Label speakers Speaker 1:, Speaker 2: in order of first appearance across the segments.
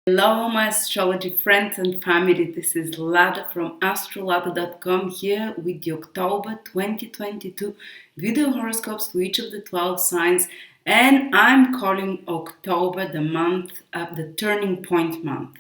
Speaker 1: Hello, my astrology friends and family. This is Lada from AstroladaOfficial here with the October 2022 video horoscopes for each of the 12 signs. And I'm calling October the month of the turning point month.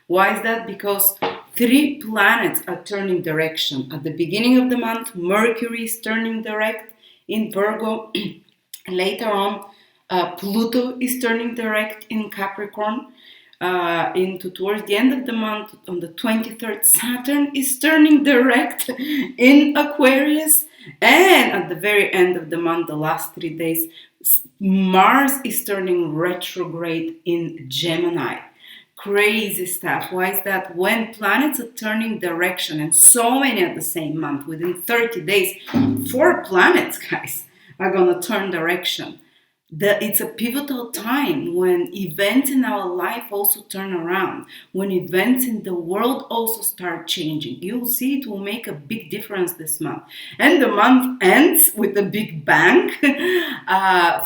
Speaker 1: Why is that? Because three planets are turning direction. At the beginning of the month, Mercury is turning direct in Virgo. Later on, Pluto is turning direct in Capricorn. Into towards the end of the month, on the 23rd, Saturn is turning direct in Aquarius, and at the very end of the month, the last 3 days, Mars is turning retrograde in Gemini. Crazy stuff. Why is that? When planets are turning direction, and so many at the same month, within 30 days, 4 planets, guys, are gonna turn direction. It's a pivotal time when events in our life also turn around, when events in the world also start changing. You'll see it will make a big difference this month. And the month ends with a big bang.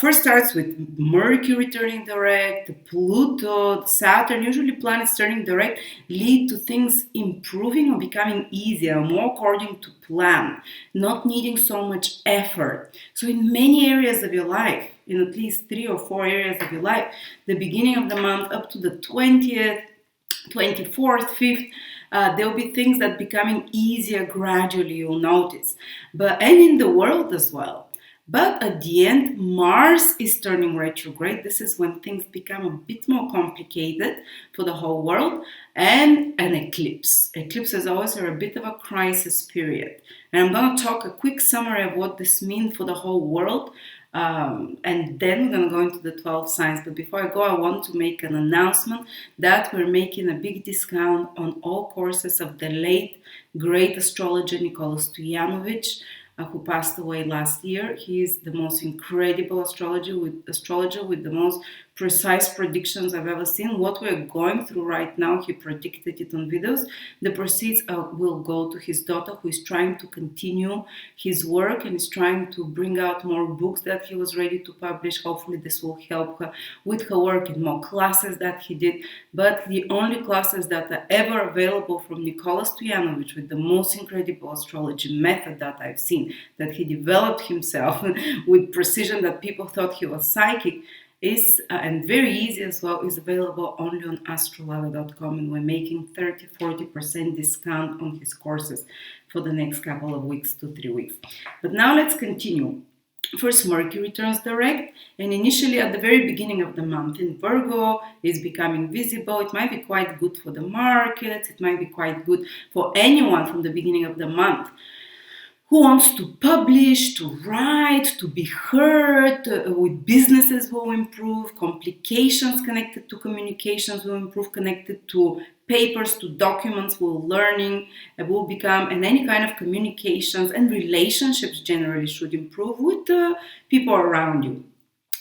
Speaker 1: First starts with Mercury turning direct, Pluto, Saturn, usually planets turning direct lead to things improving or becoming easier, more according to plan, not needing so much effort. So in many areas of your life, in at least 3 or 4 areas of your life, the beginning of the month up to the 20th, 24th, 5th, there will be things that becoming easier gradually, you'll notice. And in the world as well. But at the end, Mars is turning retrograde. This is when things become a bit more complicated for the whole world. And an eclipse. Eclipses always are a bit of a crisis period. And I'm going to talk a quick summary of what this means for the whole world. And then we're going to go into the 12 signs. But before I go, I want to make an announcement that we're making a big discount on all courses of the late great astrologer Nicola Stojanovic, who passed away last year. He is the most incredible astrologer with the most precise predictions I've ever seen. What we're going through right now, he predicted it on videos. The proceeds will go to his daughter, who is trying to continue his work and is trying to bring out more books that he was ready to publish. Hopefully this will help her with her work in more classes that he did. But the only classes that are ever available from Nicola Stojanovic, with the most incredible astrology method that I've seen, that he developed himself with precision that people thought he was psychic, is and very easy as well, is available only on astrolada.com, and we're making 30-40% discount on his courses for the next couple of weeks to 3 weeks. But now let's continue. First, Mercury turns direct, and initially at the very beginning of the month in Virgo is becoming visible. It might be quite good for the markets. It might be quite good for anyone from the beginning of the month who wants to publish, to write, to be heard. With businesses will improve, complications connected to communications will improve, connected to papers, to documents, will learning, will become, and any kind of communications and relationships generally should improve with people around you.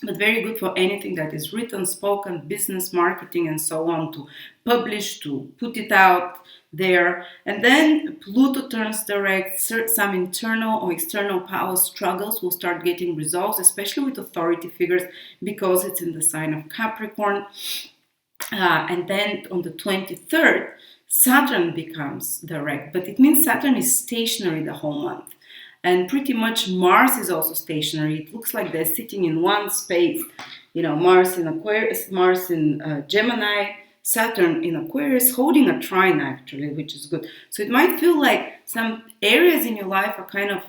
Speaker 1: But very good for anything that is written, spoken, business, marketing, and so on, to publish, to put it out there. And then Pluto turns direct. Some internal or external power struggles will start getting resolved, especially with authority figures, because it's in the sign of Capricorn. And then on the 23rd, Saturn becomes direct. But it means Saturn is stationary the whole month. And pretty much Mars is also stationary. It looks like they're sitting in one space. Mars in Aquarius, Mars in Gemini, Saturn in Aquarius, holding a trine actually, which is good. So it might feel like some areas in your life are kind of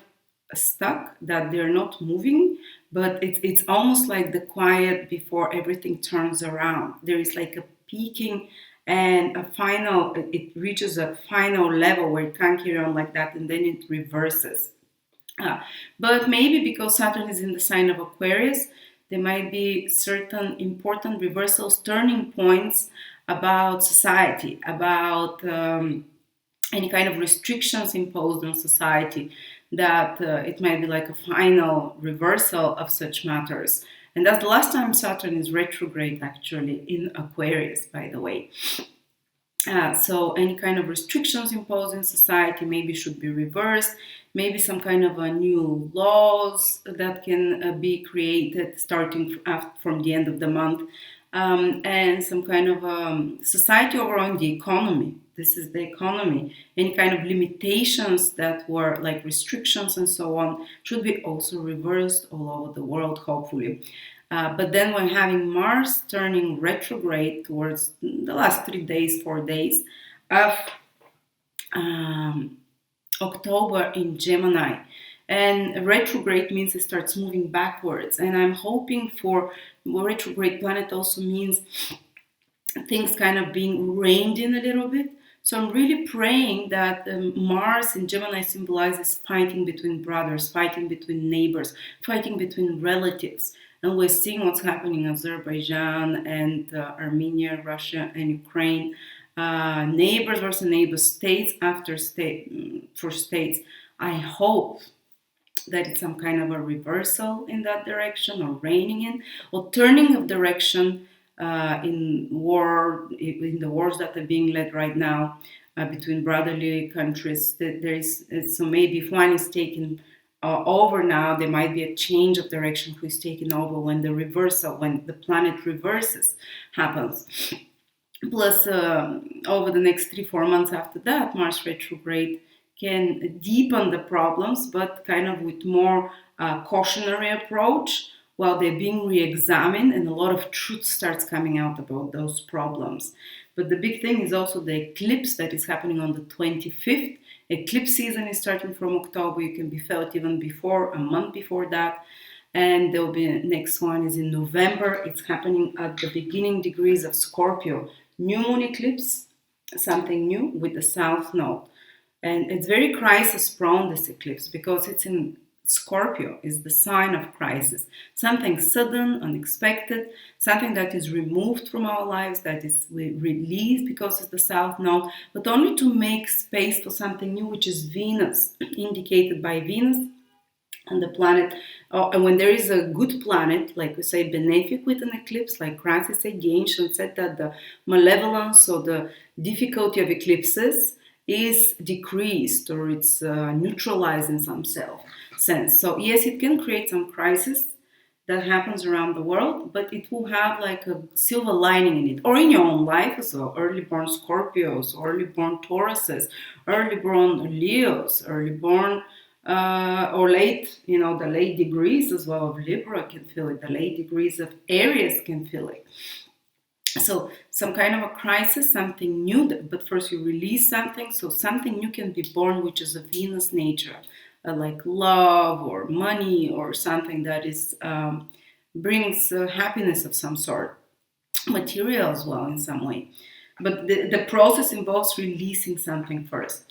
Speaker 1: stuck, that they're not moving, but it's almost like the quiet before everything turns around. There is like a peaking and it reaches a final level where it can't carry on like that, and then it reverses. But maybe because Saturn is in the sign of Aquarius, there might be certain important reversals, turning points about society, about any kind of restrictions imposed on society, that it might be like a final reversal of such matters. And that's the last time Saturn is retrograde, actually, in Aquarius, by the way. So any kind of restrictions imposed in society maybe should be reversed. Maybe some kind of new laws that can be created starting from the end of the month. and some kind of society overall in the economy. This is the economy. Any kind of limitations that were like restrictions and so on should be also reversed all over the world, hopefully. But then when having Mars turning retrograde towards the last 3 days, 4 days of October in Gemini, and retrograde means it starts moving backwards. And I'm hoping for retrograde planet also means things kind of being reined in a little bit. So I'm really praying that Mars in Gemini symbolizes fighting between brothers, fighting between neighbors, fighting between relatives. And we're seeing what's happening in Azerbaijan and Armenia, Russia, and Ukraine. Neighbors versus neighbors, states after state for states. I hope that it's some kind of a reversal in that direction, or reining in, or turning of direction in the wars that are being led right now between brotherly countries. So maybe if one is taken over now, there might be a change of direction who is taken over when the planet reverses happens. Plus, over the next 3-4 months after that, Mars retrograde can deepen the problems, but kind of with more cautionary approach, while they're being re-examined, and a lot of truth starts coming out about those problems. But the big thing is also the eclipse that is happening on the 25th. Eclipse season is starting from October. You can be felt even before, a month before that. And there will be next one is in November. It's happening at the beginning degrees of Scorpio. New moon eclipse, something new with the south node. And it's very crisis prone, this eclipse, because it's in Scorpio, is the sign of crisis. Something sudden, unexpected, something that is removed from our lives, that is released because it's the south node, but only to make space for something new, which is Venus, indicated by Venus and the planet. And when there is a good planet, like we say, benefic with an eclipse, like Francis said, the ancients said that the malevolence or the difficulty of eclipses is decreased, or it's neutralized in some sense. So yes, it can create some crisis that happens around the world, but it will have like a silver lining in it, or in your own life as well. Early born Scorpios, early born Tauruses, early born Leos, early born or late, the late degrees as well of Libra can feel it. The late degrees of Aries can feel it. So some kind of a crisis, something new, but first you release something, so something new can be born, which is a Venus nature, like love or money or something that is brings happiness of some sort, material as well in some way. But the process involves releasing something first.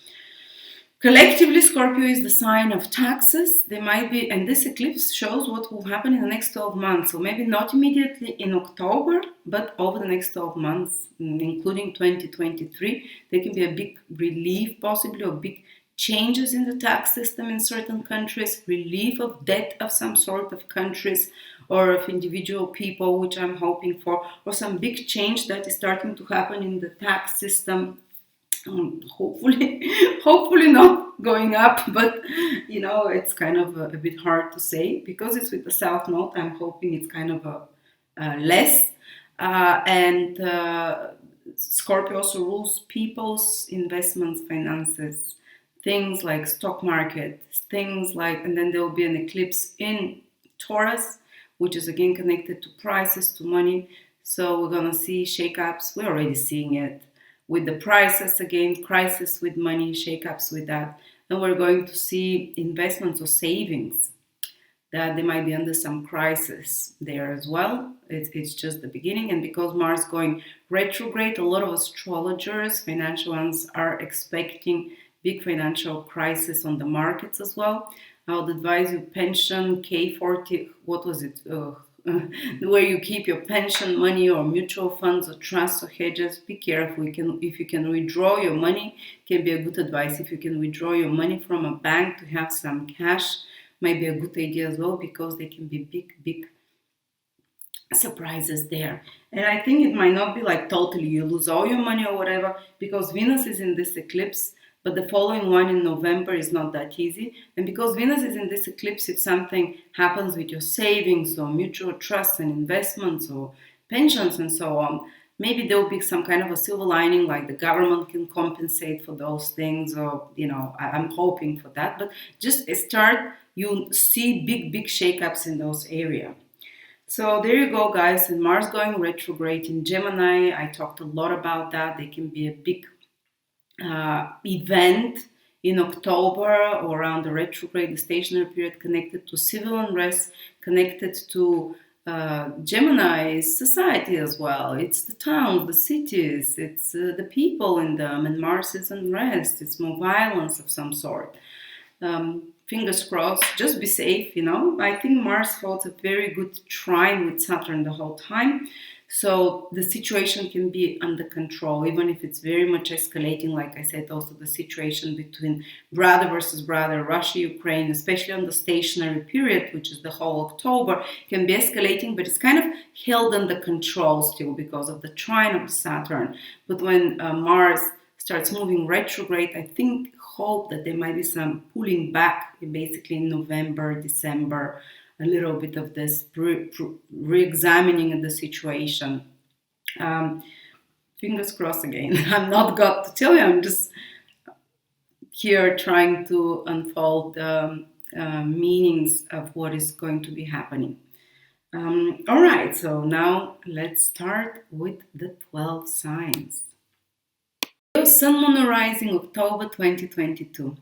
Speaker 1: Collectively, Scorpio is the sign of taxes. There might be, and this eclipse shows what will happen in the next 12 months. So maybe not immediately in October, but over the next 12 months, including 2023, there can be a big relief, possibly, or big changes in the tax system in certain countries, relief of debt of some sort of countries or of individual people, which I'm hoping for, or some big change that is starting to happen in the tax system. Hopefully not going up, but it's kind of a bit hard to say because it's with the south node. I'm hoping it's kind of less, and Scorpio also rules people's investments, finances, things like stock market, things like, and then there will be an eclipse in Taurus, which is again connected to prices, to money. So we're gonna see shakeups. We're already seeing it with the prices again, crisis with money, shakeups with that. And we're going to see investments or savings that they might be under some crisis there as well. It's just the beginning. And because Mars going retrograde, a lot of astrologers, financial ones, are expecting big financial crisis on the markets as well. I would advise you pension, K40, what was it? Where you keep your pension money or mutual funds or trusts or hedges. Be careful. If you can withdraw your money, can be a good advice. If you can withdraw your money from a bank to have some cash, might be a good idea as well, because there can be big surprises there. And I think it might not be like totally you lose all your money or whatever, because Venus is in this eclipse. But the following one in November is not that easy. And because Venus is in this eclipse, if something happens with your savings or mutual trusts and investments or pensions and so on. Maybe there will be some kind of a silver lining, like the government can compensate for those things, or I'm hoping for that. But just start, you see big shakeups in those areas. So there you go, guys. And Mars going retrograde in Gemini. I talked a lot about that. They can be a big event in October or around the retrograde, the stationary period, connected to civil unrest, connected to Gemini's society as well. It's the towns, the cities, it's the people in them, and Mars is unrest. It's more violence of some sort. Fingers crossed, just be safe, I think Mars holds a very good trine with Saturn the whole time. So the situation can be under control, even if it's very much escalating. Like I said, also the situation between brother versus brother, Russia, Ukraine, especially on the stationary period, which is the whole October, can be escalating, but it's kind of held under control still because of the trine of Saturn. But when Mars starts moving retrograde, I hope that there might be some pulling back, basically in November, December, a little bit of this re-examining of the situation. Fingers crossed again. I'm not God to tell you, I'm just here trying to unfold the meanings of what is going to be happening. All right, so now let's start with the 12 signs. Leo, Sun, Moon, and Rising, October 2022.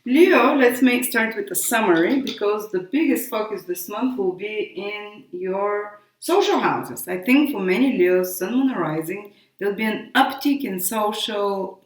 Speaker 1: Leo, let's start with a summary, because the biggest focus this month will be in your social houses. I think for many Leos, Sun, Moon, and Rising, there'll be an uptick in social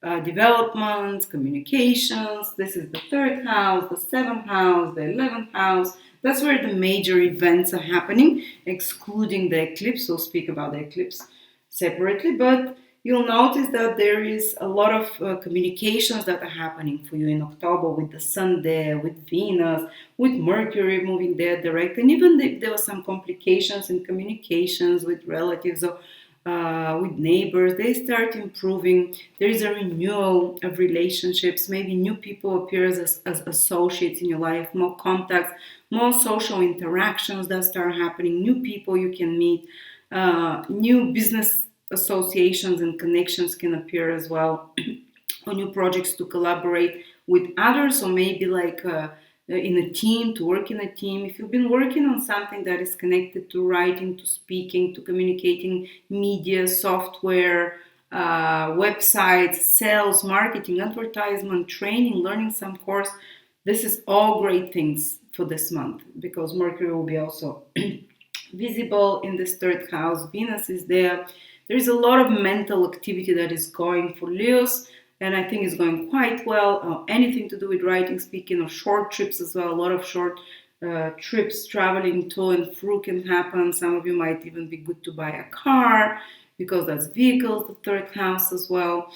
Speaker 1: development, communications. This is the 3rd house, the 7th house, the 11th house. That's where the major events are happening, excluding the eclipse. We'll speak about the eclipse separately, but you'll notice that there is a lot of communications that are happening for you in October, with the Sun there, with Venus, with Mercury moving there direct. And even if there were some complications in communications with relatives or with neighbors, they start improving. There is a renewal of relationships. Maybe new people appear as associates in your life, more contacts, more social interactions that start happening, new people you can meet, new business associations and connections can appear as well, or new projects to collaborate with others, or maybe like in a team, to work in a team. If you've been working on something that is connected to writing, to speaking, to communicating, media, software, websites, sales, marketing, advertisement, training, learning some course, this is all great things for this month, because Mercury will be also visible in this 3rd house. Venus is there. There is a lot of mental activity that is going for Leos, and I think it's going quite well. Anything to do with writing, speaking, or short trips as well. A lot of short trips, traveling to and through can happen. Some of you might even be good to buy a car, because that's vehicles, the 3rd house as well.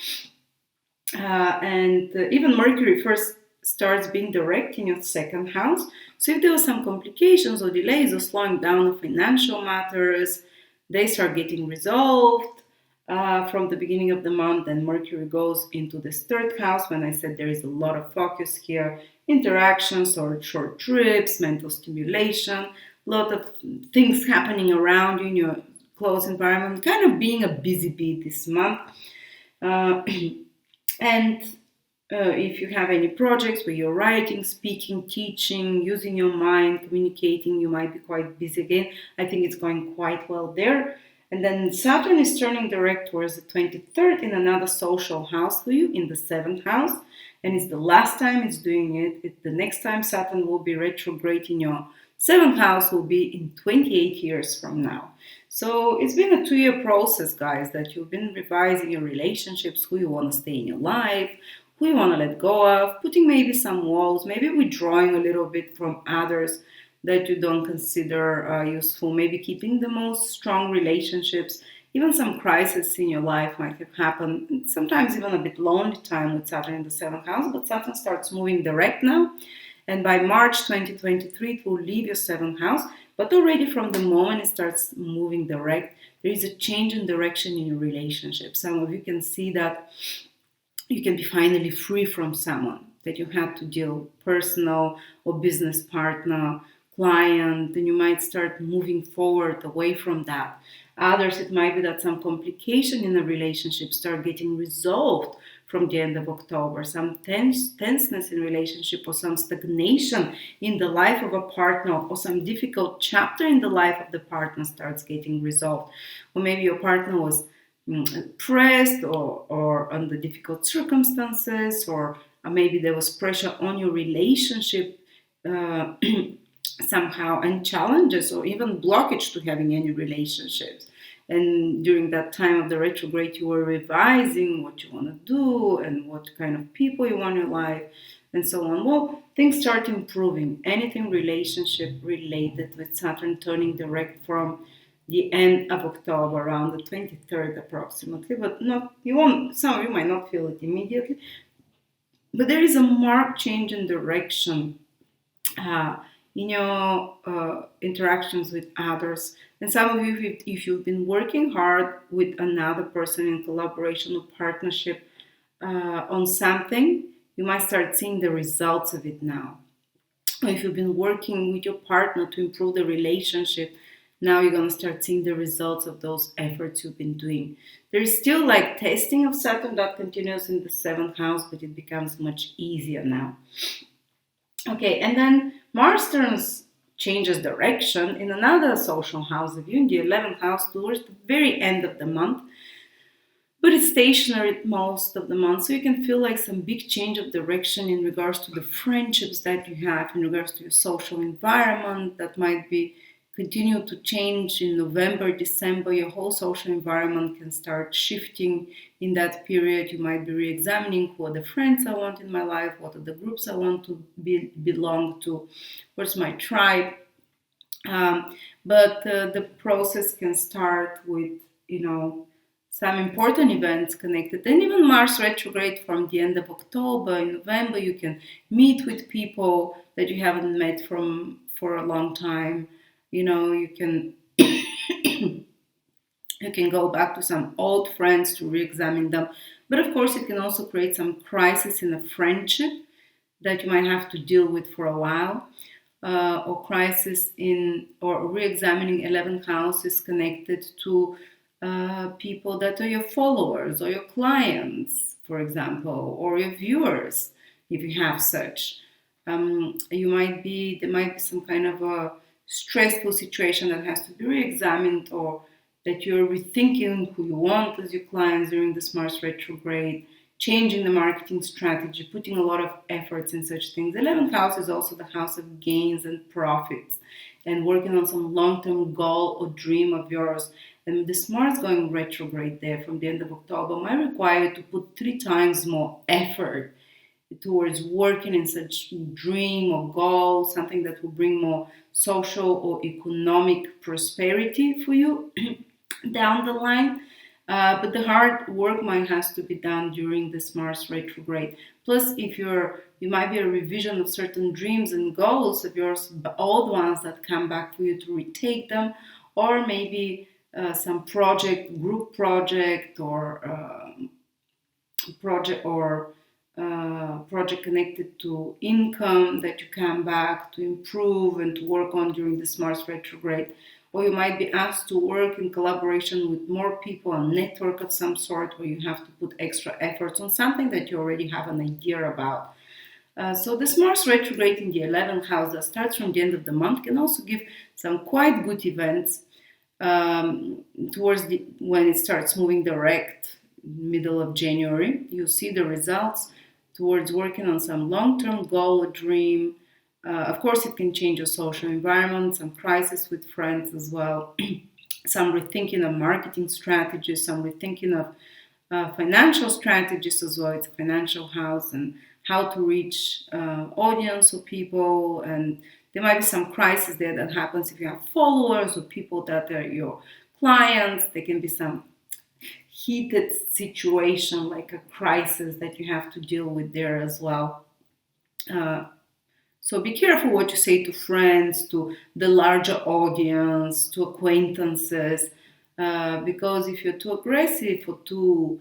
Speaker 1: And even Mercury first starts being direct in your 2nd house. So if there were some complications or delays or slowing down of financial matters, they start getting resolved from the beginning of the month. And Mercury goes into this 3rd house. When I said there is a lot of focus here, interactions or short trips, mental stimulation, a lot of things happening around you in your close environment, kind of being a busy bee this month. And if you have any projects where you're writing, speaking, teaching, using your mind, communicating, you might be quite busy again. I think it's going quite well there. And then Saturn is turning direct towards the 23rd in another social house for you, in the 7th house. And it's the last time it's doing it. The next time Saturn will be retrograde in your 7th house will be in 28 years from now. So it's been a 2-year process, guys, that you've been revising your relationships, who you want to stay in your life, who you want to let go of, putting maybe some walls, maybe withdrawing a little bit from others that you don't consider useful, maybe keeping the most strong relationships. Even some crisis in your life might have happened. Sometimes even a bit lonely time with Saturn in the 7th house, but Saturn starts moving direct now. And by March 2023, it will leave your 7th house. But already from the moment it starts moving direct, there is a change in direction in your relationship. Some of you can see that you can be finally free from someone that you had to deal, personal or business partner, client, and you might start moving forward away from that. Others, it might be that some complication in a relationship start getting resolved from the end of October, some tenseness in relationship, or some stagnation in the life of a partner, or some difficult chapter in the life of the partner starts getting resolved. Or maybe your partner was pressed or under difficult circumstances, or maybe there was pressure on your relationship somehow, and challenges or even blockage to having any relationships. And during that time of the retrograde, you were revising what you want to do and what kind of people you want in your life and so on. Well, things start improving. Anything relationship related, with Saturn turning direct from the end of October, around the 23rd approximately, but not, you won't, some of you might not feel it immediately, but there is a marked change in direction in your interactions with others. And some of you, if you've been working hard with another person in collaboration or partnership on something, you might start seeing the results of it now. Or if you've been working with your partner to improve the relationship, now you're going to start seeing the results of those efforts you've been doing. There is still like testing of Saturn that continues in the 7th house, but it becomes much easier now. Okay, and then Mars changes direction in another social house of you, in the 11th house, towards the very end of the month. But it's stationary most of the month, so you can feel like some big change of direction in regards to the friendships that you have, in regards to your social environment that might be continue to change in November, December. Your whole social environment can start shifting in that period. You might be re-examining who are the friends I want in my life, what are the groups I want to belong to, where's my tribe. But the process can start with, some important events connected. And even Mars retrograde from the end of October, in November, you can meet with people that you haven't met for a long time. You can you can go back to some old friends to re-examine them. But of course, it can also create some crisis in a friendship that you might have to deal with for a while. Or crisis or re-examining 11th house is connected to people that are your followers or your clients, for example, or your viewers, if you have such. There might be some kind of a stressful situation that has to be re-examined, or that you're rethinking who you want as your clients during this Mars retrograde, changing the marketing strategy, putting a lot of efforts in such things. 11th house is also the house of gains and profits, and working on some long-term goal or dream of yours. And this Mars going retrograde there from the end of October might require you to put 3 times more effort towards working in such dream or goal, something that will bring more social or economic prosperity for you down the line. But the hard work might has to be done during this Mars retrograde. Plus, if you might be a revision of certain dreams and goals of yours, old ones that come back for you to retake them, or maybe some group project, or project connected to income that you come back to improve and to work on during this Mars retrograde. Or you might be asked to work in collaboration with more people, a network of some sort, where you have to put extra efforts on something that you already have an idea about. So this Mars retrograde in the 11th house that starts from the end of the month can also give some quite good events towards when it starts moving direct, middle of January. You'll see the results towards working on some long-term goal or dream. Of course, it can change your social environment, some crisis with friends as well, some rethinking of marketing strategies, some rethinking of financial strategies as well. It's a financial house, and how to reach audience or people. And there might be some crisis there that happens if you have followers or people that are your clients. There can be some heated situation, like a crisis that you have to deal with there as well. So be careful what you say to friends, to the larger audience, to acquaintances, because if you're too aggressive or too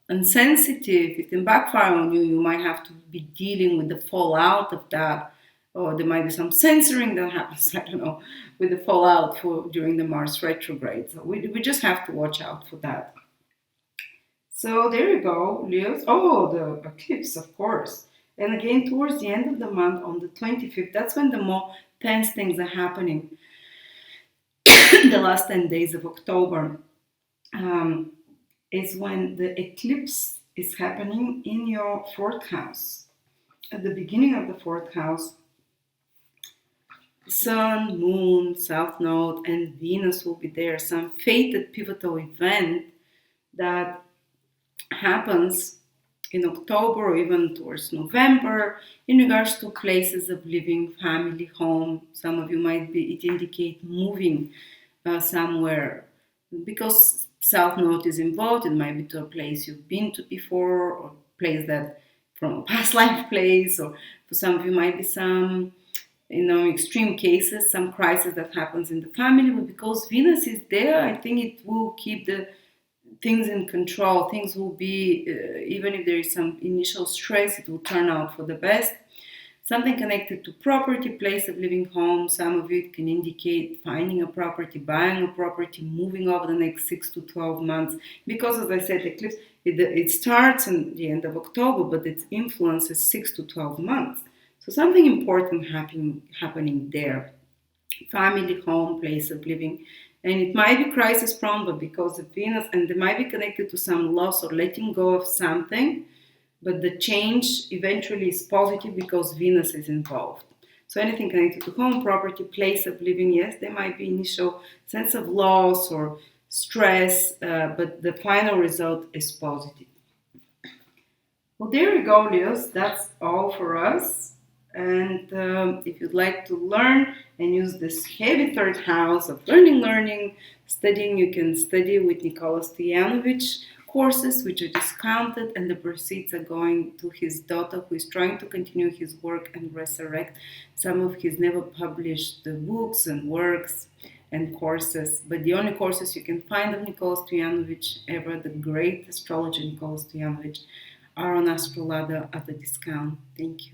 Speaker 1: insensitive, it can backfire on you. You might have to be dealing with the fallout of that or there might be some censoring that happens, I don't know, with the fallout during the Mars retrograde. So we just have to watch out for that. So there you go, Leos. Oh, the eclipse, of course. And again, towards the end of the month, on the 25th, that's when the more tense things are happening. The last 10 days of October is when the eclipse is happening in your fourth house. At the beginning of the fourth house, Sun, Moon, South Node, and Venus will be there. Some fated pivotal event that happens in October or even towards November in regards to places of living, family, home. Some of you might be, it indicate moving somewhere because South Node is involved. It might be to a place you've been to before or a place that from a past life place, or for some of you might be some extreme cases, some crisis that happens in the family. But because Venus is there, I think it will keep the things in control. Things will be, even if there is some initial stress, it will turn out for the best. Something connected to property, place of living, home. Some of it can indicate finding a property, buying a property, moving over the next 6 to 12 months. Because, as I said, the eclipse, it starts in the end of October, but its influence is 6 to 12 months. So something important happening there. Family, home, place of living. And it might be crisis prone, but because of Venus, and it might be connected to some loss or letting go of something, but the change eventually is positive because Venus is involved. So anything connected to home, property, place of living, yes, there might be initial sense of loss or stress, but the final result is positive. Well, there you go, Leos. That's all for us. And if you'd like to learn and use this heavy third house of learning, studying, you can study with Nicola Stojanovic courses, which are discounted, and the proceeds are going to his daughter, who is trying to continue his work and resurrect some of his never published books and works and courses. But the only courses you can find of Nicola Stojanovic ever, the great astrologer Nicola Stojanovic, are on Astrolada at a discount. Thank you.